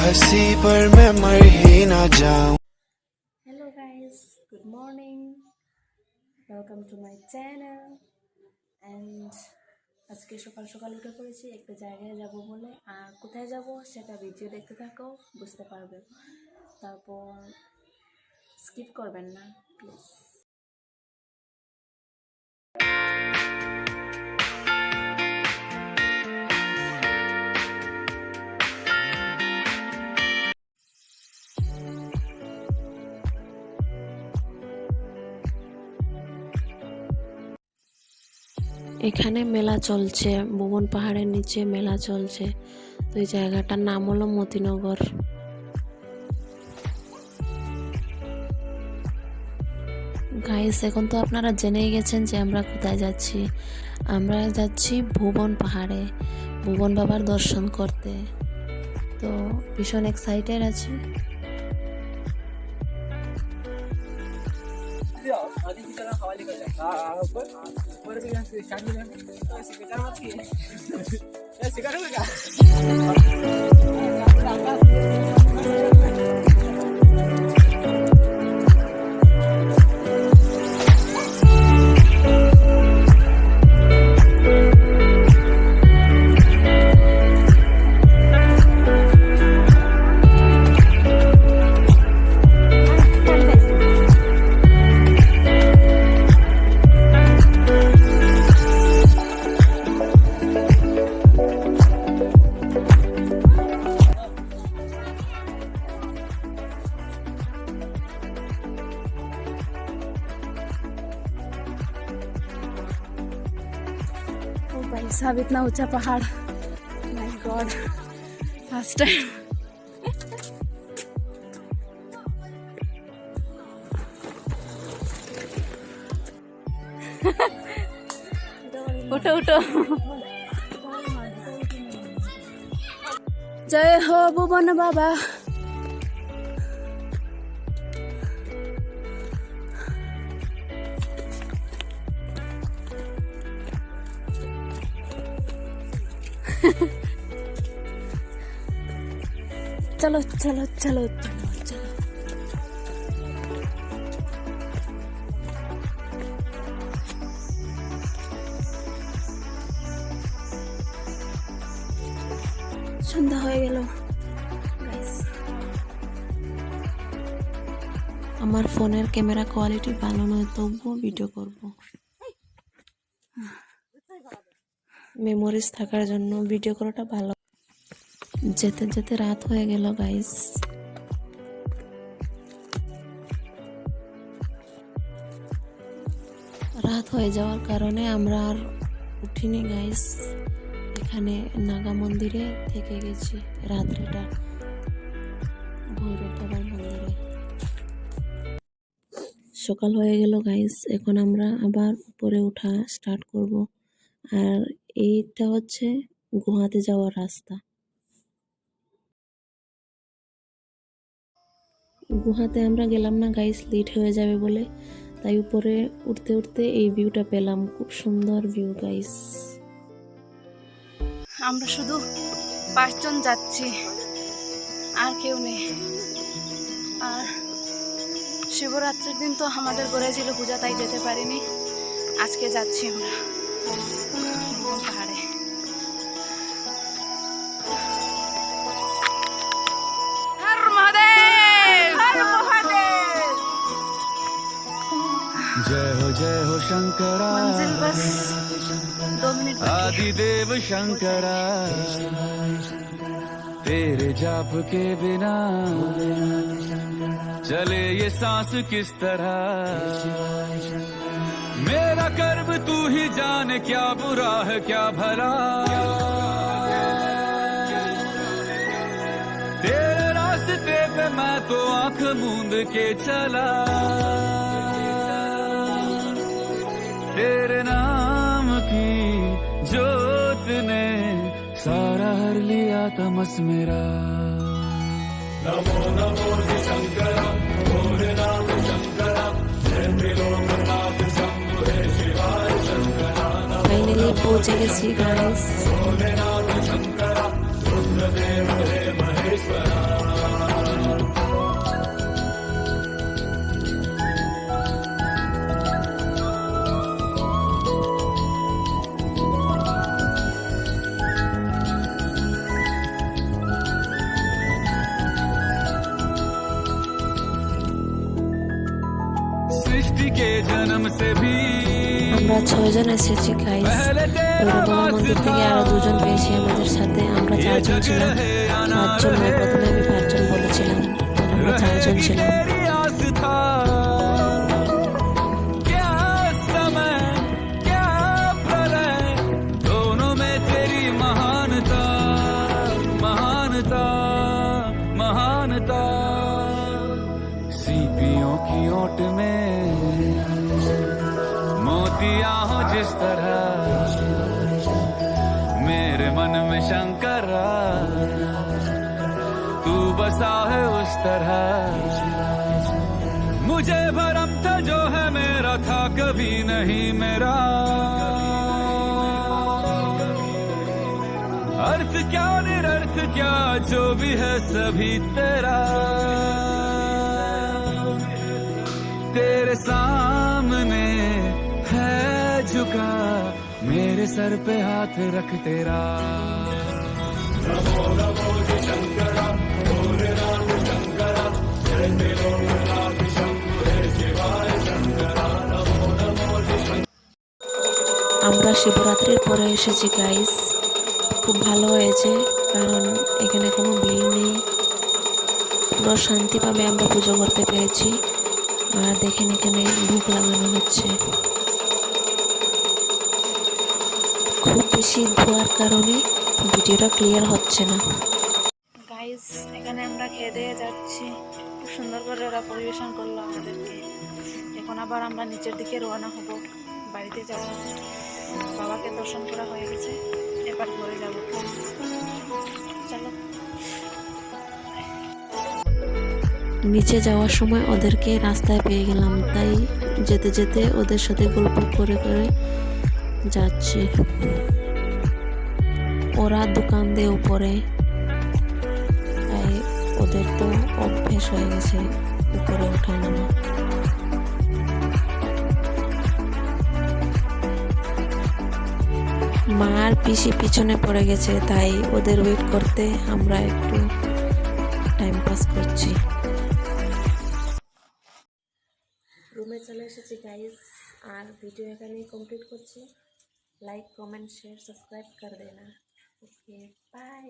हंसी पर मैं मर ही ना जाऊं। Hello guys, good morning. Welcome to my channel. And আজকে সকাল সকাল উঠে পড়েছি একটা জায়গায় যাব বলে, আর কোথায় যাব সেটা ভিডিও দেখতে থাকো, বুঝতে পারবে। তারপর স্কিপ করবেন না প্লিজ। এখানে মেলা চলছে, ভুবন পাহাড়ের নিচে মেলা চলছে। তো এই জায়গাটার নাম হলো মতিনগর। গাইস, এখন তো আপনারা জেনেই গেছেন যে আমরা কোথায় যাচ্ছি। আমরা যাচ্ছি ভুবন পাহাড়ে, ভুবন বাবার দর্শন করতে। তো ভীষণ এক্সাইটেড আছি। भाई साहब, इतना ऊंचा पहाड़, माय गॉड, फर्स्ट टाइम। उठो उठो। जय हो भुवन बाबा। चलो चलो चलो चलो चलो। সন্ধ্যা হয়ে গেল গাইস। আমার ফোনের ক্যামেরা কোয়ালিটি ভালো নয়, তবুও ভিডিও করব। মেমোরিজ থাকার জন্য ভিডিও করাটা ভালো। যেতে যেতে রাত হয়ে গেল গাইস। রাত হয়ে যাওয়ার কারণে আমরা আর উঠিনি গাইস। এখানে নাগা মন্দিরে থেকে গেছি রাত্রিটা, ভৈরব বাবার মন্দিরে। সকাল হয়ে গেল গাইস, এখন আমরা আবার উপরে ওঠা স্টার্ট করব। আর এইটা হচ্ছে গুহাতে যাওয়ার রাস্তা। গুহাতে আমরা গেলাম না গাইস, লেট হয়ে যাবে বলে, তাই উপরে উঠতে উঠতে এই ভিউটা পেলাম। খুব সুন্দর ভিউ গাইস। আমরা শুধু 5 জন যাচ্ছি, আর কেউ নেই। আর শিবরাত্রির দিন তো আমাদের ঘরে ছিল পূজা, তাই যেতে পারিনি। আজকে যাচ্ছি আমরা পাহাড়ে। जय हो शंकरा, मंजिल बस 2 मिनट। आदिदेव शंकरा, तेरे जाप के बिना चले ये सांस किस तरह। मेरा कर्म तू ही जाने, क्या बुरा है क्या भला। तेरे रास्ते पे मैं तो आंख मूंद के चला। तेरे नाम की जोत ने सारा हर लिया तमस मेरा। नमो नमो शंकरा, भोले नाम शंकरा, जय त्रिलोकनाथ शंभो हे शिवाय शंकरा। फाइनली पहुंच गए गाइस। भोले नाम शंकरा, रुद्रदेव हे महेश्वरा। के जन्म से भी আমরা 6 জন এসেছি গাইস। पहले तेरा রবীন্দ্রনাথ মন্দির থেকে আরো 2 জন পেয়েছি আমাদের সাথে। আমরা 4 জন ছিলাম। 5 জন নয়, প্রথমে আমি 5 জন বলেছিলাম, আমরা 4 জন ছিলাম। तेरी आस था क्या समय क्या प्रलय दोनों में तेरी महानता महानता महानता सीपियों की ओट में मोतिया हो जिस तरह मेरे मन में शंकर तू बसा है उस तरह मुझे भरम था जो है मेरा था कभी नहीं मेरा अर्थ क्या निरर्थ क्या जो भी है सभी तेरा तेरे सामने है झुका मेरे सर पे हाथ रख तेरा আমরা শিবরাত্রির পরে এসেছি গাইস। খুব ভালো হয়েছে, কারণ এখানে কোনো ভিড় নেই। পুরো শান্তিভাবে আমরা পুজো করতে পেরেছি। আর দেখেন এখানে ভোগ লাগানো হচ্ছে। খুব বেশি ধোয়ার কারণে ভিডিওটা ক্লিয়ার হচ্ছে না গাইস। এখানে আমরা খেয়ে দিয়ে যাচ্ছি। খুব সুন্দর করে ওরা পরিবেশন করলো আমাদেরকে। এখন আবার আমরা নিচের দিকে রওনা হব, বাড়িতে যাব। বাবাকে দর্শন করা হয়ে গেছে, এবার ঘরে যাব। চলো। নিচে যাওয়ার সময় ওদেরকে রাস্তায় পেয়ে গেলাম, তাই যেতে যেতে ওদের সাথে গল্প করে করে যাচ্ছি। ওরা দোকান দিয়ে উপরে, তাই ওদের তো অভ্যেস হয়ে গেছে উপরে ওঠা নামা। মা আর পিসি পিছনে পড়ে গেছে, তাই ওদের ওয়েট করতে আমরা একটু টাইম পাস করছি। রুমে চলে এসেছি গাইস, আর ভিডিও এখানেই কমপ্লিট করছি। লাইক কমেন্ট শেয়ার সাবস্ক্রাইব করে দেনা। Okay bye.